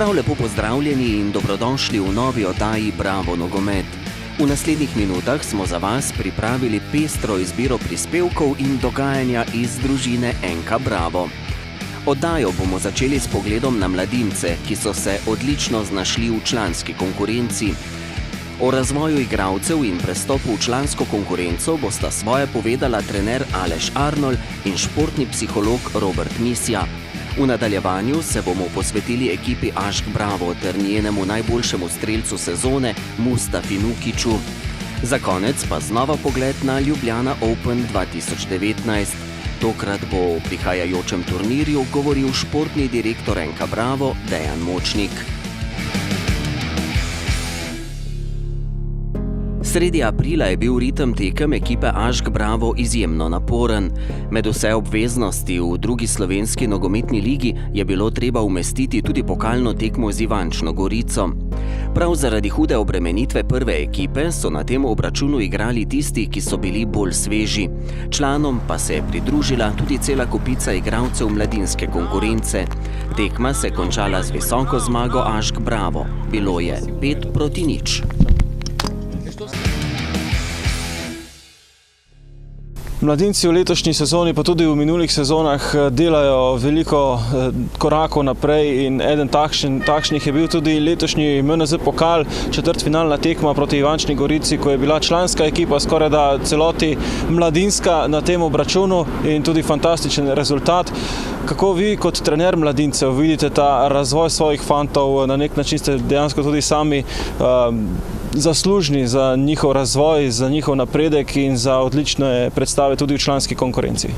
Prav lepo pozdravljeni in dobrodošli v novi oddaji Bravo nogomet. V naslednjih minutah smo za vas pripravili pestro izbiro prispevkov in dogajanja iz družine NK Bravo. Oddajo bomo začeli s pogledom na mladince, ki so se odlično znašli v članski konkurenci. O razvoju igralcev in prestopu v člansko konkurenco bosta svoje povedala trener Aleš Arnold in športni psiholog Robert Misja. V nadaljevanju se bomo posvetili ekipi AŠK Bravo ter njenemu najboljšemu strelcu sezone Mustafi Nukiću. Za konec pa znova pogled na Ljubljana Open 2019. Tokrat bo o prihajajočem turnirju govoril športni direktor NK Bravo Dejan Močnik. Sredi aprila je bil ritem tekem ekipe AŠK Bravo izjemno naporen. Med vse obveznosti v drugi slovenski nogometni ligi je bilo treba umestiti tudi pokalno tekmo z Ivančno Gorico. Prav zaradi hude obremenitve prve ekipe so na tem obračunu igrali tisti, ki so bili bolj sveži. Članom pa se je pridružila tudi cela kopica igralcev mladinske konkurence. Tekma se je končala z visoko zmago AŠK Bravo. Bilo je 5-0. Mladinci v letošnji sezoni, pa tudi v minulih sezonah, delajo veliko korakov naprej in eden takšnih je bil tudi letošnji MNZ pokal, četrtfinalna tekma proti Ivančni Gorici, ko je bila članska ekipa skorajda celoti mladinska na tem obračunu in tudi fantastičen rezultat. Kako vi kot trener mladincev vidite ta razvoj svojih fantov? Na nek način ste dejansko tudi sami zaslužni za njihov razvoj, za njihov napredek in za odlične predstave tudi v članski konkurenci.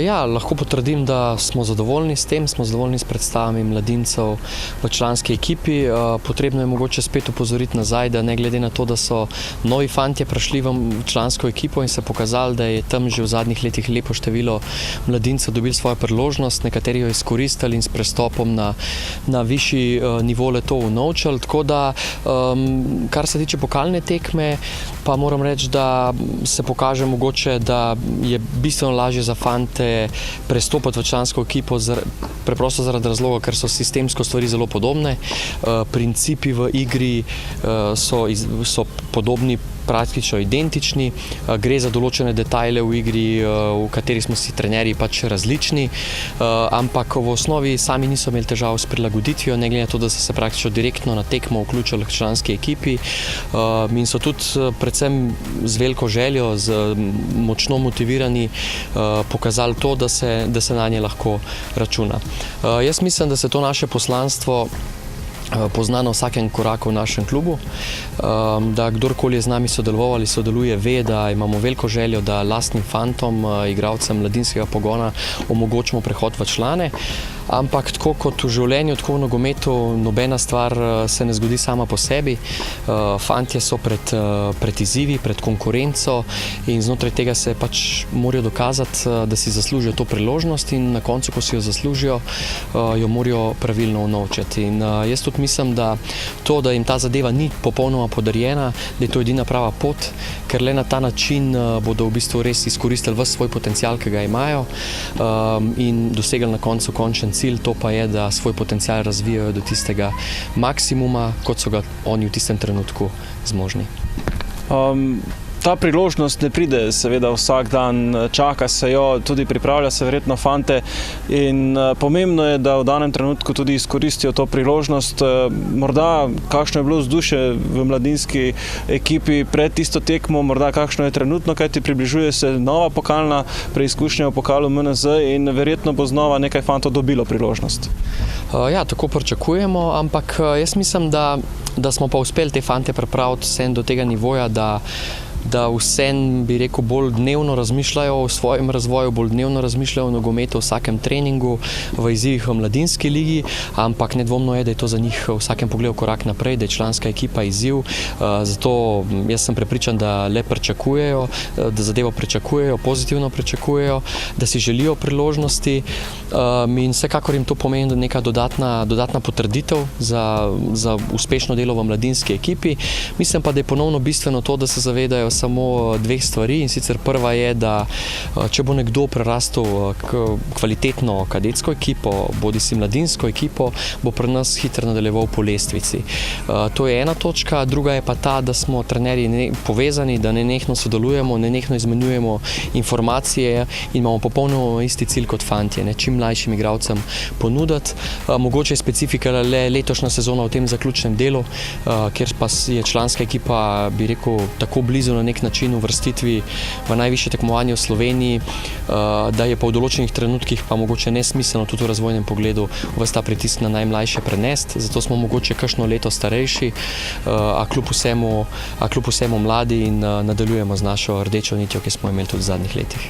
Ja, lahko potrdim, da smo zadovoljni s tem, smo zadovoljni s predstavami mladincev v članski ekipi. Potrebno je mogoče spet upozoriti nazaj, da ne glede na to, da so novi fantje prišli v člansko ekipo in se pokazali, da je tam že v zadnjih letih lepo število mladincev dobili svojo priložnost, nekateri jo izkoristili in s prestopom na višji nivo le to unovčili. Tako da, kar se tiče pokalne tekme, pa moram reči, da se pokaže mogoče, da je bistveno lažje za fante prestopati v člansko ekipo preprosto zaradi razloga, ker so sistemsko stvari zelo podobne. Principi v igri so podobni, praktično identični. Gre za določene detajle v igri, v kateri smo si trenerji pač različni, ampak v osnovi sami niso imeli težav s prilagoditvijo, ne glede na to, da so se praktično direktno na tekmo vključili k članski ekipi in so tudi predvsem z veliko željo, z močno motivirani pokazali to, da se na nje lahko računa. Jaz mislim, da se to naše poslanstvo pozna na vsakem koraku v našem klubu, da kdorkoli je z nami sodeloval ali sodeluje, ve, da imamo veliko željo, da lastnim fantom, igralcem mladinskega pogona omogočimo prehod v člane. Ampak tako kot v življenju, tako v nogometu, nobena stvar se ne zgodi sama po sebi. Fantje so pred izzivi, pred konkurenco in znotraj tega se pač morajo dokazati, da si zaslužijo to priložnost in na koncu, ko si jo zaslužijo, jo morajo pravilno unovčiti. In jaz tudi mislim, da to, da jim ta zadeva ni popolnoma podarjena, da je to edina prava pot, ker le na ta način bodo v bistvu res izkoristili ves svoj potencial, ki ga imajo in dosegli na koncu končen cilj, to pa je, da svoj potencial razvijajo do tistega maksimuma, kot so ga oni v tistem trenutku zmožni. Ta priložnost ne pride seveda vsak dan, čaka se jo, tudi pripravlja se verjetno fante in pomembno je, da v danem trenutku tudi izkoristijo to priložnost. Morda kakšno je bilo vzdušje v mladinski ekipi pred tisto tekmo, morda kakšno je trenutno, kajti približuje se nova pokalna preizkušnja v pokalu MNZ in verjetno bo znova nekaj fantov dobilo priložnost. Ja, tako pričakujemo, ampak jaz mislim, da smo pa uspeli te fante pripraviti vsem do tega nivoja, da vsem, bi rekel, bolj dnevno razmišljajo o svojem razvoju, bolj dnevno razmišljajo o nogometu, o vsakem treningu, v izzivih v mladinski ligi, ampak nedvomno je, da je to za njih v vsakem pogledu korak naprej, da je članska ekipa izziv. Zato jaz sem prepričan, da le pričakujejo, da zadevo pričakujejo, pozitivno pričakujejo, da si želijo priložnosti in vsekakor jim to pomeni neka dodatna potrditev za uspešno delo v mladinski ekipi. Mislim pa, da je ponovno bistveno to, da se zavedajo samo dveh stvari, in sicer prva je, da če bo nekdo prerastel kvalitetno kadetsko ekipo, bodisi mladinsko ekipo, bo pri nas hitro nadaljeval po lestvici. To je ena točka, druga je pa ta, da smo trenerji povezani, da nenehno sodelujemo, nenehno izmenjujemo informacije in imamo popolnoma isti cilj kot fantje, čim mlajšim igralcem ponuditi. Mogoče je specifika le letošnja sezona v tem zaključnem delu, kjer pa je članska ekipa, bi rekel, tako blizu na nek način uvrstitvi v najvišje tekmovanje v Sloveniji, da je pa v določenih trenutkih pa mogoče nesmiselno tudi v razvojnem pogledu ves ta pritisk na najmlajše prenesti, zato smo mogoče kakšno leto starejši, a kljub vsemu mladi in nadaljujemo z našo rdečo nitjo, ki smo imeli tudi v zadnjih letih.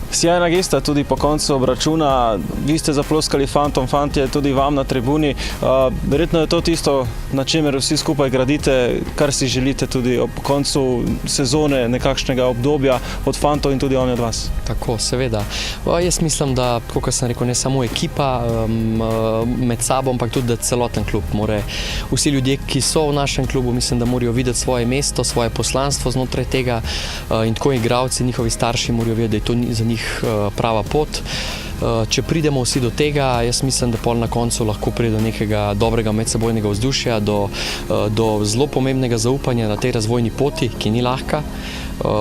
Sjajna gesta tudi po koncu obračuna, vi ste zaploskali fantom, fantje tudi vam na tribuni. Verjetno je to tisto, na čemer vsi skupaj gradite, kar si želite tudi ob koncu sezone, nekakšnega obdobja od fantov in tudi oni od vas. Tako, seveda. Jaz mislim, da, kot sem rekel, ne samo ekipa med sabo, ampak tudi celoten klub. Vsi ljudje, ki so v našem klubu, mislim, da morajo videti svoje mesto, svoje poslanstvo znotraj tega, in tako igralci, njihovi starši morajo vedeti, da je to za njih prava pot. Če pridemo vsi do tega, jaz mislim, da pol na koncu lahko pride do nekega dobrega medsebojnega vzdušja, do zelo pomembnega zaupanja na tej razvojni poti, ki ni lahka.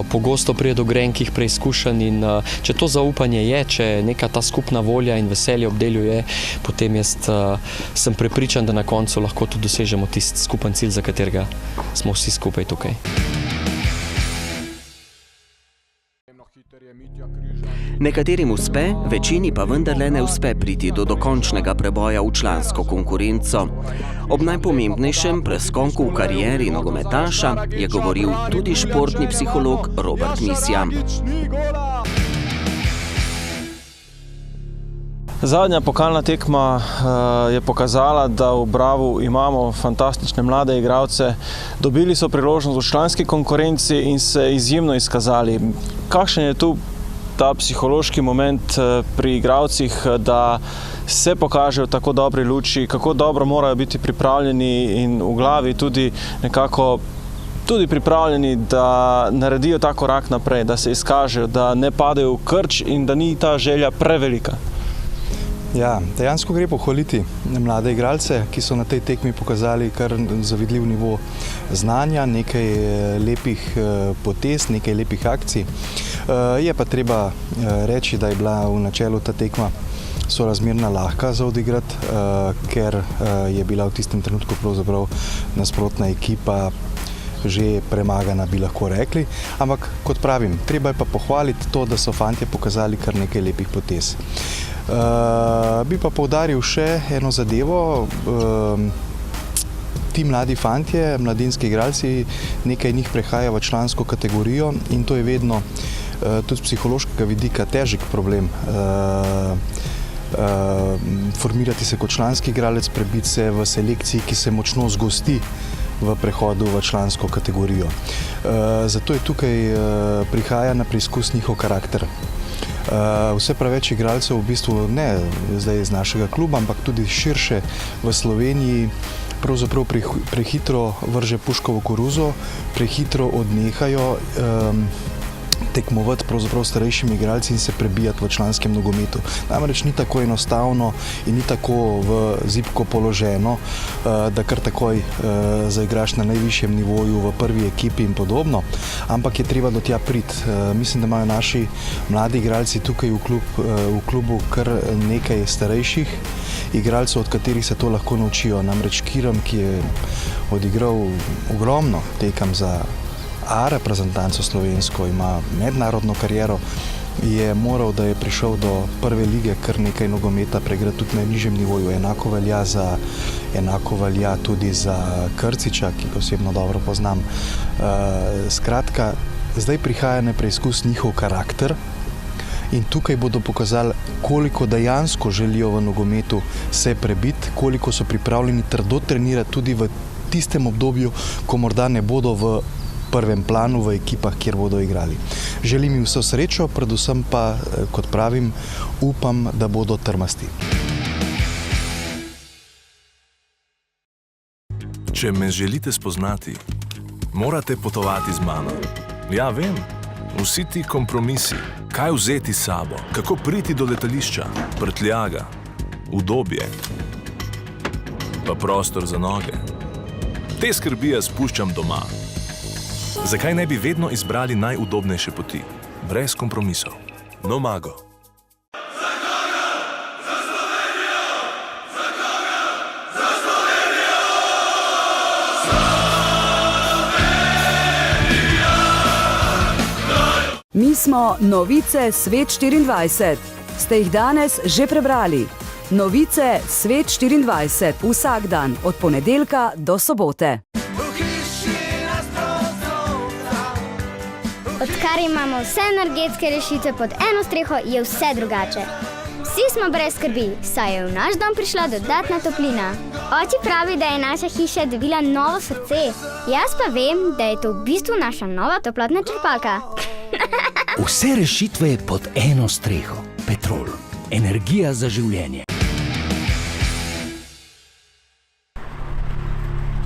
Pogosto pride do grenkih preizkušenj in če to zaupanje je, če neka ta skupna volja in veselje ob delu je, potem jaz sem prepričan, da na koncu lahko tudi dosežemo tisti skupen cilj, za katerega smo vsi skupaj tukaj. Nekaterim uspe, večini pa vendarle ne uspe priti do dokončnega preboja v člansko konkurenco. Ob najpomembnejšem preskoku v karieri nogometaša je govoril tudi športni psiholog Robert Misja. Zadnja pokalna tekma je pokazala, da v Bravu imamo fantastične mlade igralce. Dobili so priložnost v članski konkurenci in se izjemno izkazali. Kakšen je tu ta psihološki moment pri igralcih, da se pokažejo v tako dobri luči, kako dobro morajo biti pripravljeni in v glavi tudi nekako pripravljeni, da naredijo ta korak naprej, da se izkažejo, da ne padejo v krč in da ni ta želja prevelika. Ja, dejansko gre pohvaliti mlade igralce, ki so na tej tekmi pokazali kar zavidljiv nivo znanja, nekaj lepih potez, nekaj lepih akcij. Je pa treba reči, da je bila v načelu ta tekma sorazmerno lahka za odigrati, ker je bila v tistem trenutku pravzaprav nasprotna ekipa že premagana, bi lahko rekli. Ampak, kot pravim, treba je pa pohvaliti to, da so fantje pokazali kar nekaj lepih potez. Bi pa poudaril še eno zadevo. Ti mladi fantje, mladinski igralci, nekaj njih prehaja v člansko kategorijo in to je vedno tudi z psihološkega vidika težek problem. Formirati se kot članski igralec, prebiti se v selekciji, ki se močno zgosti v prehodu v člansko kategorijo. Zato je tukaj prihaja na preizkus njihov karakter. Vse preveč igralcev v bistvu ne zdaj iz našega kluba, ampak tudi širše v Sloveniji pravzaprav prehitro vrže puško v koruzo, prehitro odnehajo tekmovati pravzaprav starejšimi igralci in se prebijati v članskem nogometu. Namreč ni tako enostavno in ni tako v zibko položeno, da kar takoj zaigraš na najvišjem nivoju v prvi ekipi in podobno, ampak je treba do tja priti. Mislim, da imajo naši mladi igralci tukaj v klubu kar nekaj starejših igralcev, od katerih se to lahko naučijo. Namreč Kiram, ki je odigral ogromno tekem za A reprezentanco slovensko, ima mednarodno kariero, je moral, da je prišel do prve lige, kar nekaj nogometa preigrati tudi na nižjem nivoju. Enako velja tudi za Krciča, ki ga osebno dobro poznam. Skratka, zdaj prihaja na preizkus njihov karakter in tukaj bodo pokazali, koliko dejansko želijo v nogometu se prebiti, koliko so pripravljeni trdo trenirati tudi v tistem obdobju, ko morda ne bodo v prvem planu v ekipah, kjer bodo igrali. Želim jim vso srečo, predvsem pa, kot pravim, upam, da bodo trmasti. Če me želite spoznati, morate potovati z mano. Ja, vem. Vsi ti kompromisi. Kaj vzeti s sabo? Kako priti do letališča? Prtljaga, udobje, pa prostor za noge. Te skrbi jaz spuščam doma. Zakaj ne bi vedno izbrali najudobnejše poti? Brez kompromisov. Nomago. Mi smo Novice Svet 24. Ste jih danes že prebrali? Novice Svet 24. Vsak dan od ponedeljka do sobote. Odkar imamo vse energetske rešitve pod eno streho, je vse drugače. Vsi smo brez skrbi, saj je v naš dom prišla dodatna toplina. Oči pravi, da je naša hiša dobila novo srce. Jaz pa vem, da je to v bistvu naša nova toplotna črpalka. Vse rešitve pod eno streho. Petrol. Energija za življenje.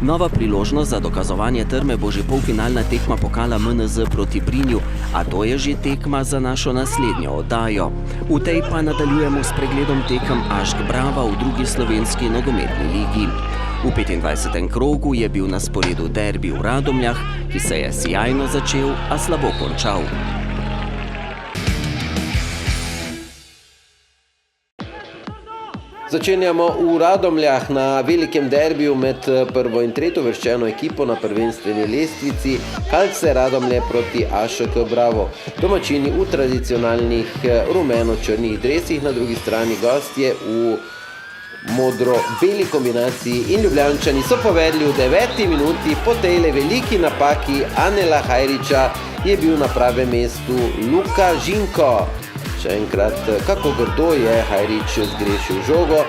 Nova priložnost za dokazovanje trme bo že polfinalna tekma pokala MNZ proti Brinju, a to je že tekma za našo naslednjo oddajo. V tej pa nadaljujemo s pregledom tekem Ašk Brava v drugi slovenski nogometni ligi. V 25. krogu je bil na sporedu derbi v Radomljah, ki se je sijajno začel, a slabo končal. Začenjamo v Radomljah na velikem derbiju med prvo in tretjo uvrščeno ekipo na prvenstveni lestvici Halce Radomlje proti AŠK Bravo. Domačini v tradicionalnih rumeno-črnih dresih, na drugi strani gostje v modro-beli kombinaciji in Ljubljančani so povedli v 9. minuti. Po tejle veliki napaki Anela Hajriča je bil na pravem mestu Luka Žinko. Še enkrat, kako grdo je Hajrič zgrešil žogo,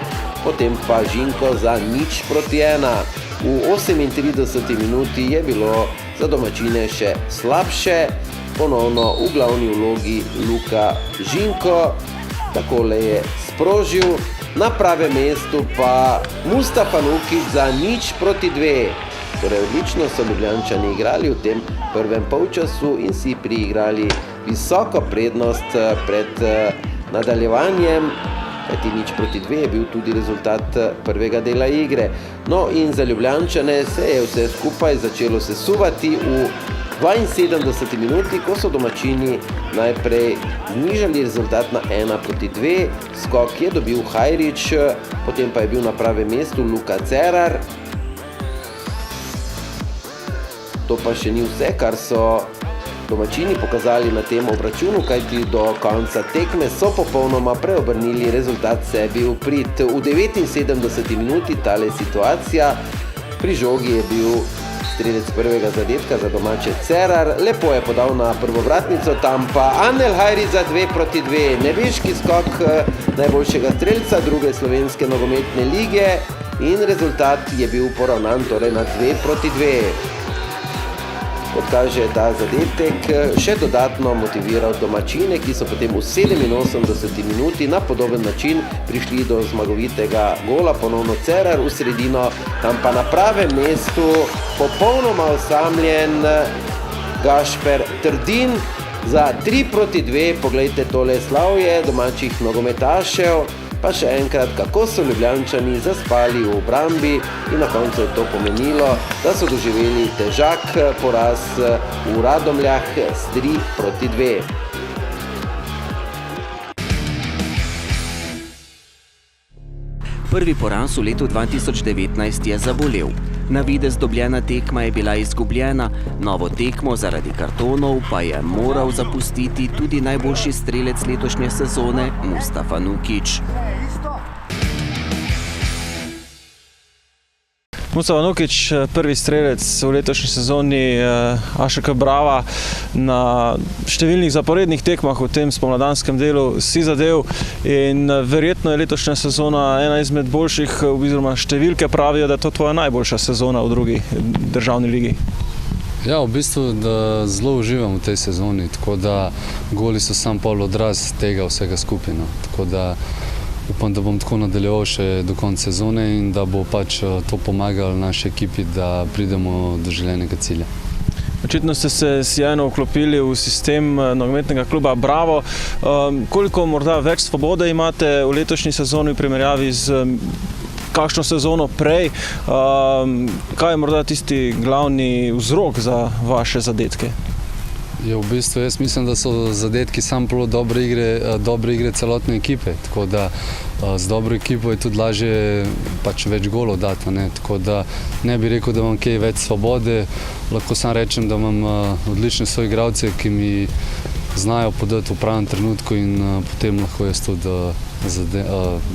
potem pa Žinko za 0:1. V 38. minuti je bilo za domačine še slabše, ponovno v glavni vlogi Luka Žinko, takole je sprožil, na pravem mestu pa Mustafa Nukić za 0:2. Torej odlično so Ljubljančani igrali v tem prvem polčasu in si priigrali visoko prednost pred nadaljevanjem, kajti 0:2 je bil tudi rezultat prvega dela igre. No in za Ljubljančane se je vse skupaj začelo sesuvati v 72. minuti, ko so domačini najprej znižali rezultat na 1:2. Skok je dobil Hajrič, potem pa je bil na pravem mestu Luka Cerar. To pa še ni vse, kar so domačini pokazali na tem obračunu, kajti do konca tekme so popolnoma preobrnili rezultat sebi v prid. V 79. minuti tale situacija, pri žogi je bil strelec prvega zadetka za domače Cerar, lepo je podal na prvovratnico, tam pa Anel Hajrič za 2:2. Nebeški skok najboljšega strelca druge slovenske nogometne lige in rezultat je bil poravnan torej na 2:2. Kot kaže, ta zadetek še dodatno motiviral domačine, ki so potem v 87. minuti na podoben način prišli do zmagovitega gola, ponovno Cerar v sredino, tam pa na pravem mestu popolnoma osamljen Gašper Trdin za 3:2. Poglejte tole slavje domačih nogometašev, pa še enkrat, kako so Ljubljančani zaspali v obrambi in na koncu je to pomenilo, da so doživeli težak poraz v Radomljah s 3:2. Prvi poraz v letu 2019 je zabolel. Na videz dobljena tekma je bila izgubljena, novo tekmo zaradi kartonov pa je moral zapustiti tudi najboljši strelec letošnje sezone Mustafa Nukić. Mustafa Nukić, prvi strelec v letošnji sezoni AŠK Brava, na številnih zaporednih tekmah v tem spomladanskem delu si zadel in verjetno je letošnja sezona ena izmed boljših, oziroma številke pravijo, da je to tvoja najboljša sezona v drugi državni ligi. Ja, v bistvu da zelo uživam v tej sezoni, tako da goli so sam pol odraz tega vsega skupaj. Tako da upam, da bom tako nadaljeval še do konca sezone in da bo pač to pomagalo naši ekipi, da pridemo do želenega cilja. Očitno ste se sjajno vklopili v sistem nogometnega kluba Bravo. Koliko morda več svobode imate v letošnji sezoni v primerjavi z kakšno sezono prej? Kaj je morda tisti glavni vzrok za vaše zadetke? V bistvu jaz mislim, da so zadetki sam plod dobre igre celotne ekipe, tako da z dobro ekipo je tudi lažje več golov dati, tako da ne bi rekel, da imam kaj več svobode, lahko sam rečem, da imam odlične soigralce, ki mi znajo podati v pravem trenutku in potem lahko jaz tudi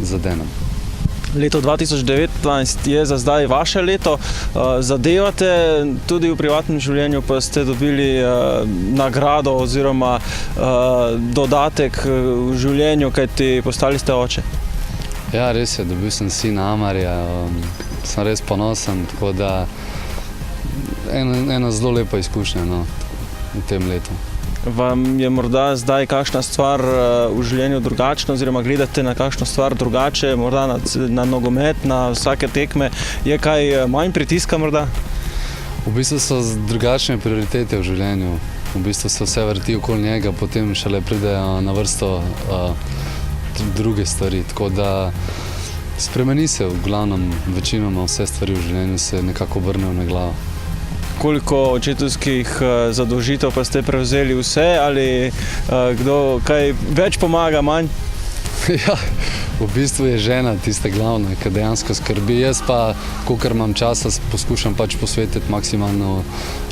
zadenem. Leto 2019 je za zdaj vaše leto, zadevate, tudi v privatnem življenju pa ste dobili nagrado oziroma dodatek v življenju, kajti postali ste oče. Ja, res je, dobil sem sina Amarja, sem res ponosen, tako da ena zelo lepa izkušnja v tem letu. Vam je morda zdaj kakšna stvar v življenju drugačna oziroma gledate na kakšno stvar drugače, morda na nogomet, na vsake tekme? Je kaj manj pritiska morda? V bistvu so drugačne prioritete v življenju. V bistvu se vse vrti okoli njega, potem šele pridejo na vrsto druge stvari. Tako da spremeni se v glavnem, večinoma vse stvari v življenju se nekako obrnejo na glavo. Koliko očetovskih zadolžitev pa ste prevzeli vse ali kdo kaj več pomaga, manj? Ja, v bistvu je žena tiste glavne, ki dejansko skrbi. Jaz pa, kolikor imam časa, poskušam posvetiti maksimalno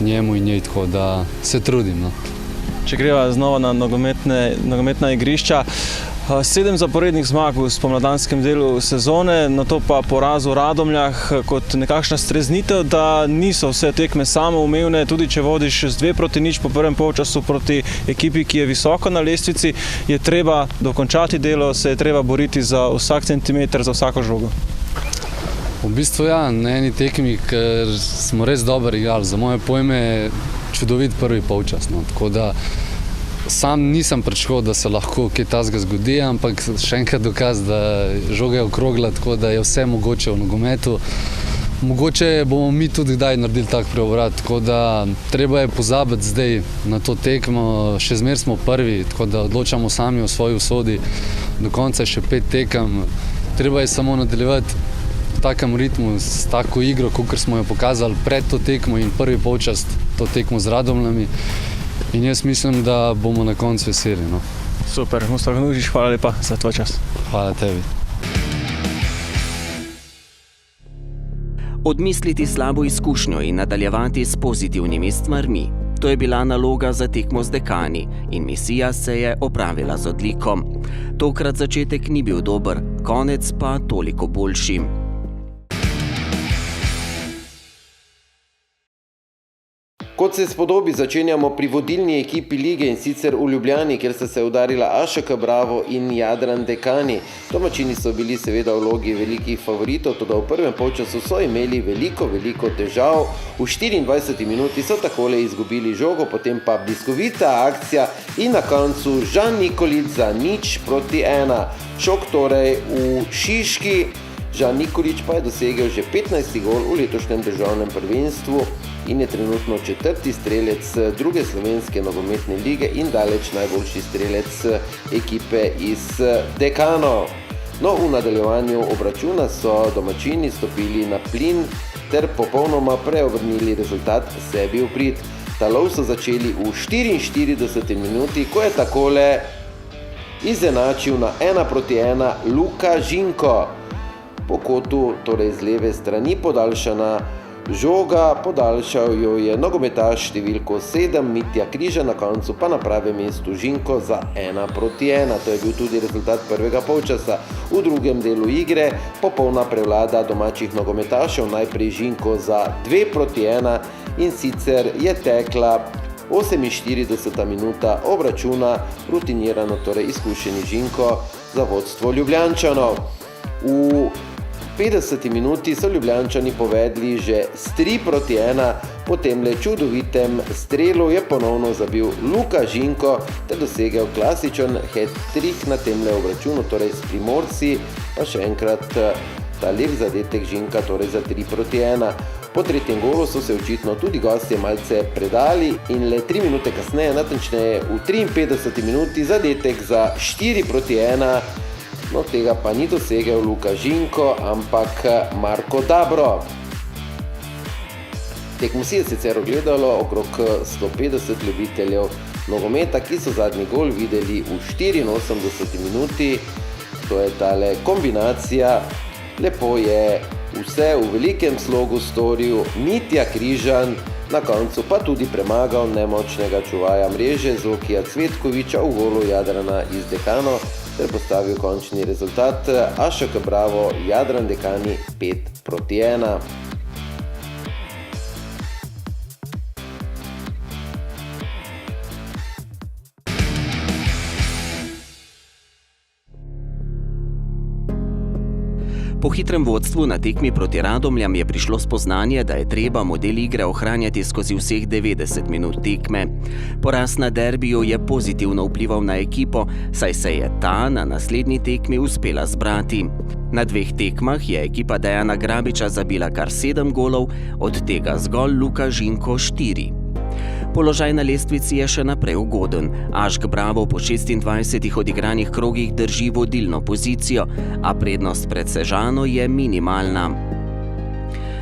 njemu in njej, tako da se trudim. Če greva znova na nogometna igrišča, 7 zaporednih zmag v spomladanskem delu sezone, nato pa poraz v Radomljah kot nekakšna streznitev, da niso vse tekme samoumevne, tudi če vodiš z 2-0 po prvem polčasu proti ekipi, ki je visoko na lestvici, je treba dokončati delo, se je treba boriti za vsak centimeter, za vsako žogo. V bistvu ja, na eni tekmi, ker smo res dobro igrali, za moje pojme čudovit prvi polčas, tako da sam nisem pričakoval, da se lahko kaj takega zgodi, ampak še enkrat dokaz, da žoga je okrogla, tako da je vse mogoče v nogometu. Mogoče bomo mi tudi kdaj naredili tak preobrat, tako da treba je pozabiti zdaj na to tekmo, še zmeraj smo prvi, tako da odločamo sami o svoji usodi, do konca še 5 tekem. Treba je samo nadaljevati v takem ritmu, s tako igro, kakor smo jo pokazali pred to tekmo in prvi polčas to tekmo z Radomljami. In jaz mislim, da bomo na koncu veseli. Super, Mustafa Nužić, hvala lepa za tvoj čas. Hvala tebi. Odmisliti slabo izkušnjo in nadaljevati s pozitivnimi stvarmi. To je bila naloga za tekmo z Dekani in misija se je opravila z odlikom. Tokrat začetek ni bil dober, konec pa toliko boljši. Kot se spodobi, začenjamo pri vodilni ekipi lige in sicer v Ljubljani, kjer sta se udarila AŠK Bravo in Jadran Dekani. Domačini so bili seveda v vlogi velikih favoritov, toda v prvem polčasu so imeli veliko težav. V 24 minuti so takole izgubili žogo, potem pa bliskovita akcija in na koncu Žan Nikolić za 0-1. Šok torej v Šiški. Žan Nikolić pa je dosegel že 15. gol v letošnjem državnem prvenstvu in je trenutno 4. strelec druge slovenske nogometne lige in daleč najboljši strelec ekipe iz Dekanov. No, v nadaljevanju obračuna so domačini stopili na plin ter popolnoma preobrnili rezultat sebi v prid. Ta lov so začeli v 44. minuti, ko je takole izenačil na 1-1 Luka Žinko. Po kotu, torej z leve strani podaljšana žoga, podaljšal jo je nogometaš številko 7 Mitja Križa, na koncu pa na pravem mestu Žinko za 1-1. To je bil tudi rezultat prvega polčasa. V drugem delu igre popolna prevlada domačih nogometašev, najprej Žinko za 2-1 in sicer je tekla 48. minuta obračuna, rutinirano torej izkušeni Žinko za vodstvo Ljubljančanov. V 50. minuti so Ljubljančani povedli že s 3-1, po temle čudovitem strelu je ponovno zabil Luka Žinko ter dosegel klasičen hat-trick na temle obračunu, torej s Primorci, pa še enkrat ta lep zadetek Žinka, torej za 3-1. Po tretjem golu so se očitno tudi gostje malce predali in le 3 minute kasneje, natančneje v 53 minuti, zadetek za 4-1, no tega pa ni dosegel Luka Žinko, ampak Marko Dabro. Tekmo si je sicer ogledalo okrog 150 ljubiteljev nogometa, ki so zadnji gol videli v 84 minuti. To je tale kombinacija. Lepo je vse v velikem slogu storil Mitja Križan, na koncu pa tudi premagal nemočnega čuvaja mreže Zokija Cvetkoviča v golu Jadrana iz Dekano ter postavil končni rezultat AŠK Bravo Jadran Dekani 5-1. Po hitrem vodstvu na tekmi proti Radomljam je prišlo spoznanje, da je treba model igre ohranjati skozi vseh 90 minut tekme. Poraz na derbiju je pozitivno vplival na ekipo, saj se je ta na naslednji tekmi uspela zbrati. Na 2 tekmah je ekipa Dejana Grabiča zabila kar 7 golov, od tega zgolj Luka Žinko 4. Položaj na lestvici je še naprej ugoden. AŠK Bravo po 26 odigranih krogih drži vodilno pozicijo, a prednost pred Sežano je minimalna.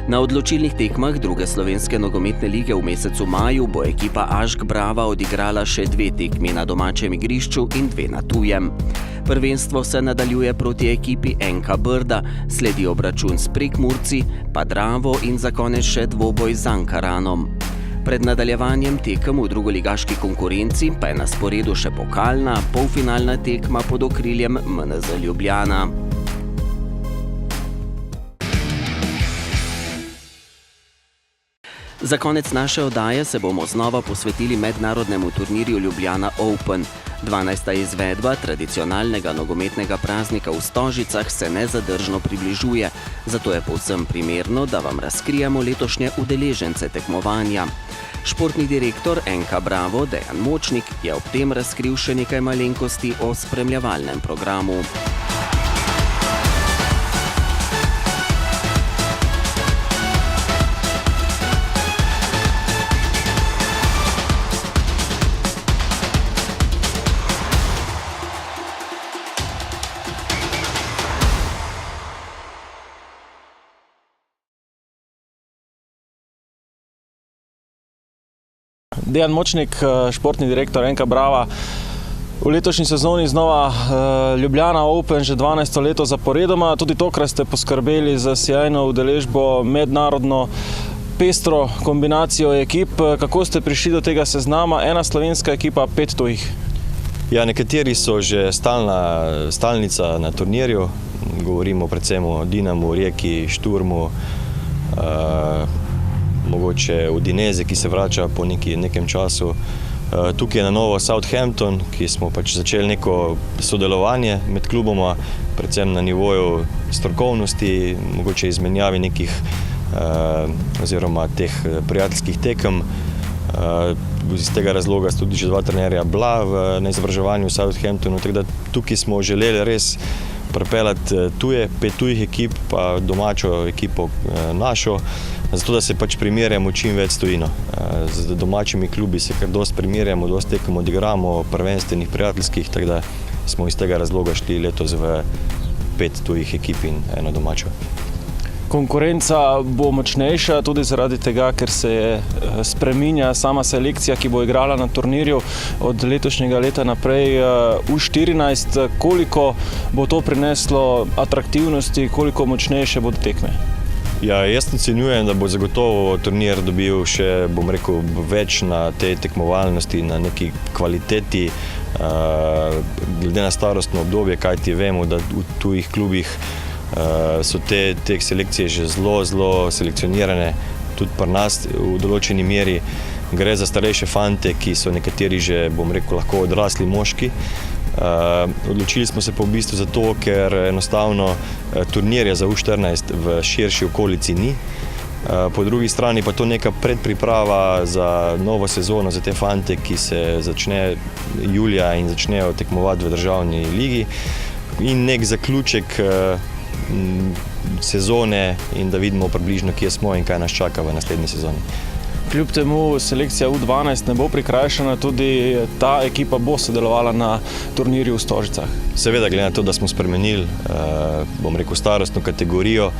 Na odločilnih tekmah druge slovenske nogometne lige v mesecu maju bo ekipa AŠK Brava odigrala še 2 tekmi na domačem igrišču in 2 na tujem. Prvenstvo se nadaljuje proti ekipi NK Brda, sledi obračun s Prekmurci, pa Dravo in za konec še dvoboj z Ankaranom. Pred nadaljevanjem tekem v drugoligaški konkurenci pa je na sporedu še pokalna, polfinalna tekma pod okriljem MNZ Ljubljana. Za konec naše oddaje se bomo znova posvetili mednarodnemu turnirju Ljubljana Open. 12. izvedba tradicionalnega nogometnega praznika v Stožicah se nezadržno približuje, zato je povsem primerno, da vam razkrijemo letošnje udeležence tekmovanja. Športni direktor NK Bravo Dejan Močnik je ob tem razkril še nekaj malenkosti o spremljevalnem programu. Dejan Močnik, športni direktor NK Brava. V letošnji sezoni znova Ljubljana Open že 12. leto zaporedoma. Tudi tokrat ste poskrbeli za sjajno udeležbo, mednarodno pestro kombinacijo ekip. Kako ste prišli do tega seznama? 1 slovenska ekipa, 5 tujih. Ja, nekateri so že stalnica na turnirju. Govorimo predvsem o Dinamu, Rijeki, Šturmu, mogoče Udineze, ki se vrača po nekem času. Tukaj je na novo Southampton, ki smo pač začeli neko sodelovanje med kluboma, predvsem na nivoju strokovnosti, mogoče izmenjavi nekih oziroma teh prijateljskih tekem. Iz tega razloga sta tudi že 2 trenerja bila na izobraževanju v Southamptonu, tako da tukaj smo želeli res pripeljati 5 tujih ekip, pa domačo ekipo našo, zato da se pač primerjamo čim več s tujino. Z domačimi klubi se kar dosti primerjamo, dosti tekem odigramo, prvenstvenih, prijateljskih, tako da smo iz tega razloga šli letos v 5 tujih ekip in 1 domačo. Konkurenca bo močnejša tudi zaradi tega, ker se spreminja sama selekcija, ki bo igrala na turnirju od letošnjega leta naprej U14. Koliko bo to prineslo atraktivnosti, koliko močnejše bodo tekme? Ja, jaz ocenjujem, da bo zagotovo turnir dobil še, bom rekel, več na tej tekmovalnosti, na neki kvaliteti, glede na starostno obdobje, kajti vemo, da v tujih klubih so te selekcije že zelo selekcionirane, tudi pri nas v določeni meri. Gre za starejše fante, ki so nekateri že, bom rekel, lahko odrasli moški. Odločili smo se pa v bistvu zato, ker enostavno turnirja za U14 v širši okolici ni. Po drugi strani pa to neka predpriprava za novo sezono za te fante, ki se začne julija in začnejo tekmovati v državni ligi. In nek zaključek sezone in da vidimo približno, kje smo in kaj nas čaka v naslednji sezoni. Kljub temu selekcija U12 ne bo prikrajšana, tudi ta ekipa bo sodelovala na turnirju v Stožicah. Seveda, glede na to, da smo spremenili, starostno kategorijo,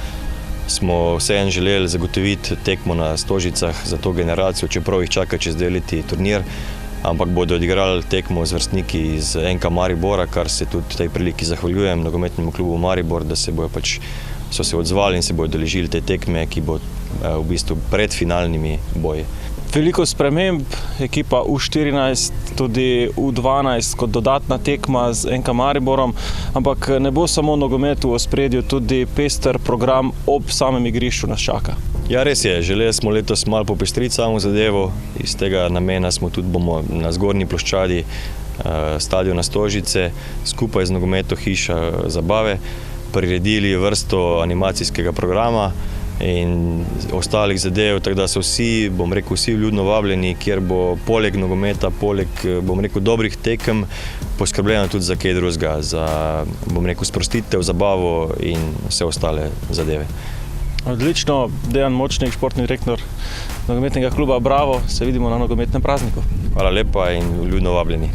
smo vseeno želeli zagotoviti tekmo na Stožicah za to generacijo, čeprav jih čaka čez 2 leti turnir, ampak bodo odigrali tekmo z vrstniki iz NK Maribora, kar se tudi tej priliki zahvaljujem nogometnemu klubu Maribor, da so se odzvali in se bodo udeležili te tekme, ki bo v bistvu pred finalnimi boji. Veliko sprememb, ekipa U14, tudi U12 kot dodatna tekma z NK Mariborom, ampak ne bo samo nogomet v ospredju, tudi pester program ob samem igrišču nas čaka. Ja, res je, želeli smo letos malo popestriti samo zadevo, iz tega namena bomo na zgornji ploščadi stadiona Stožice skupaj z nogometno hiša zabave priredili vrsto animacijskega programa in ostalih zadev, tako da so vsi vljudno vabljeni, kjer bo poleg nogometa, poleg dobrih tekem poskrbljeno tudi za kaj drugega, za sprostitev, zabavo in vse ostale zadeve. Odlično, Dejan Močnik, športni direktor nogometnega kluba Bravo, se vidimo na nogometnem prazniku. Hvala lepa in vljudno vabljeni.